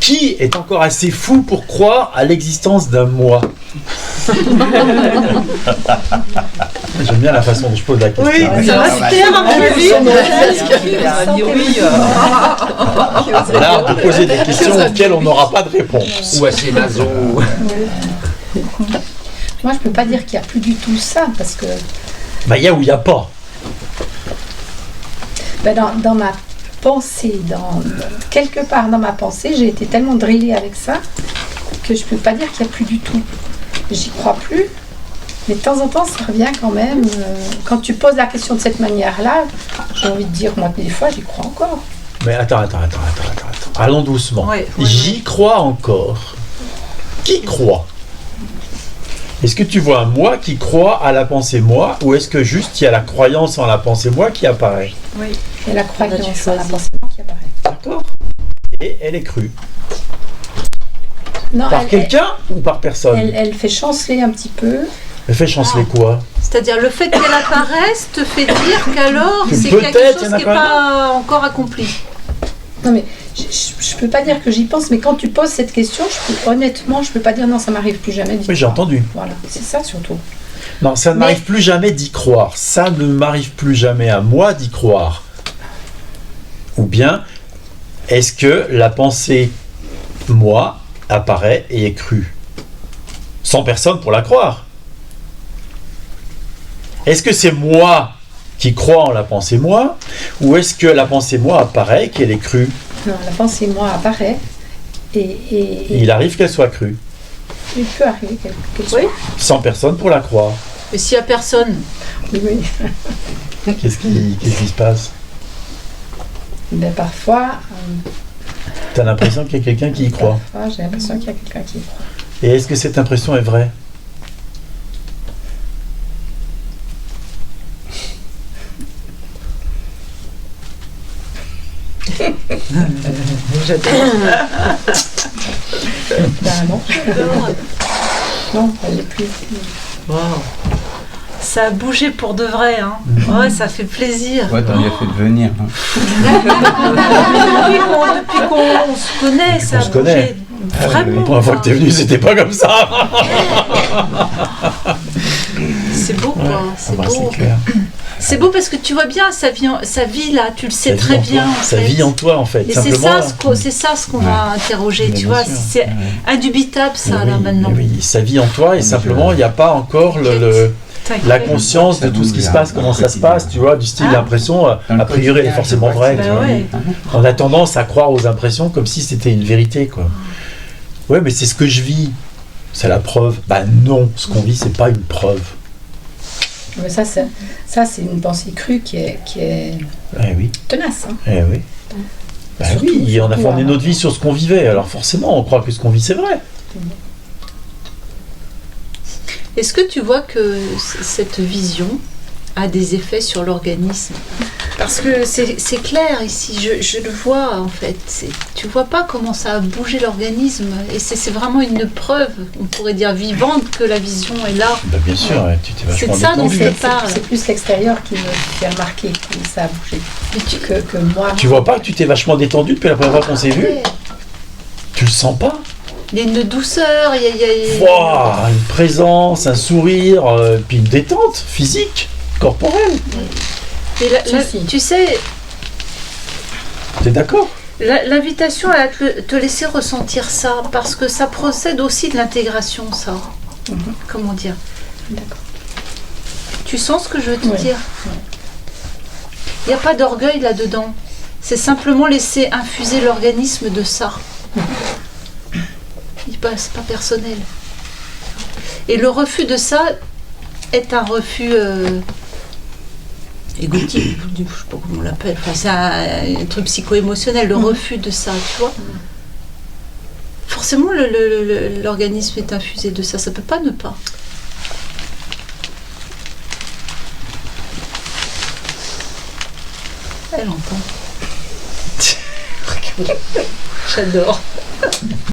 Qui est encore assez fou pour croire à l'existence d'un moi? J'aime bien la façon dont je pose la question. Oui, ça va se faire un peu vite. Là, on peut poser des questions auxquelles on n'aura pas de réponse. Ou assez nazo. Moi, je peux pas dire qu'il n'y a plus du tout ça, parce que Bah, il y a ou il n'y a pas. dans ma pensée, quelque part dans ma pensée, j'ai été tellement drillée avec ça que je peux pas dire qu'il n'y a plus du tout. J'y crois plus, mais de temps en temps, ça revient quand même. Quand tu poses la question de cette manière-là, j'ai envie de dire, moi, des fois, j'y crois encore. Mais attends. Allons doucement. Ouais. J'y crois encore. Qui croit? Est-ce que tu vois un moi qui croit à la pensée moi, ou est-ce que juste il y a la croyance en la pensée moi qui apparaît? Oui. Et la croyance en la pensée qui apparaît. D'accord. Et elle est crue. Non, Par quelqu'un ou par personne? elle fait chanceler un petit peu. Elle fait chanceler quoi? C'est-à-dire le fait qu'elle apparaisse te fait dire qu'alors Que c'est peut-être quelque il y en chose a qui n'est pas pas encore accompli. Non mais je peux pas dire que j'y pense, mais quand tu poses cette question, honnêtement, je peux pas dire non, ça m'arrive plus jamais d'y Oui, j'ai croire. entendu. Voilà, c'est ça surtout. Non, ça ne m'arrive plus jamais d'y croire. Ça ne m'arrive plus jamais à moi d'y croire. Ou bien, est-ce que la pensée moi apparaît et est crue? Sans personne pour la croire. Est-ce que c'est moi qui crois en la pensée moi, ou est-ce que la pensée moi apparaît, qu'elle est crue? Non, la pensée moi apparaît et Il arrive qu'elle soit crue, il peut arriver qu'elle soit. Oui. sans personne pour la croire. Mais s'il n'y a personne, Oui. Qu'est-ce qui se passe? Ben, parfois, T'as l'impression qu'il y a quelqu'un qui y croit. j'ai l'impression qu'il y a quelqu'un qui y croit. Et est-ce que cette impression est vraie? Ben non. Non, elle est plus. ça a bougé pour de vrai. Hein. Ouais, ça fait plaisir. Ouais, t'en as fait de venir. Hein. Depuis qu'on se connaît, ça a se connaît. bougé. Vraiment. La première fois que t'es venu, c'était pas comme ça. C'est beau, quoi. C'est bah, beau. c'est clair. C'est beau parce que tu vois bien sa vie là, tu le sais Ça très vit en bien. toi. En Ça fait. vit en toi, en fait. Et c'est Simplement, ça ce qu'on va interroger, Mais tu bien vois. sûr. C'est indubitable ça Mais là oui, maintenant. mais oui, ça vit en toi et simplement, il n'y a pas encore la conscience de tout ce qui se passe, comment ça se passe, tu vois, du style l'impression, a priori, elle est forcément vraie. tu Bah vois. ouais. On a tendance à croire aux impressions comme si c'était une vérité, quoi. Ouais, mais c'est ce que je vis. C'est la preuve. Bah non, ce qu'on vit, c'est pas une preuve. Mais ça, c'est une pensée crue qui est Eh oui, tenace. Hein. eh oui. Bah Surtout, oui, on a surtout, fondé hein. notre vie sur ce qu'on vivait, alors forcément, on croit que ce qu'on vit, c'est vrai. Est-ce que tu vois que cette vision a des effets sur l'organisme? Parce que c'est clair ici, je le vois en fait. Tu vois pas comment ça a bougé l'organisme. Et c'est vraiment une preuve, on pourrait dire vivante, que la vision est là. Bah bien sûr, ouais, tu t'es C'est vachement de ça dont détendu. je parle. C'est plus l'extérieur qui me fait remarquer que ça a bougé. Que moi. Tu vois pas que tu t'es vachement détendu depuis la première fois qu'on s'est vu? Tu le sens pas? Il y a une douceur, il y a... Wouah, une présence, un sourire, puis une détente physique, corporelle. Et tu sais, T'es d'accord? l'invitation à te laisser ressentir ça, parce que ça procède aussi de l'intégration, ça. Comment dire? D'accord. Tu sens ce que je veux te Oui. dire? Il n'y a pas d'orgueil là-dedans. C'est simplement laisser infuser l'organisme de ça. C'est pas personnel. Et le refus de ça est un refus égotique, je ne sais pas comment on l'appelle. Enfin, c'est un truc psycho-émotionnel, le refus de ça, tu vois. Forcément, l'organisme est infusé de ça. Ça ne peut pas ne pas. Elle entend. J'adore.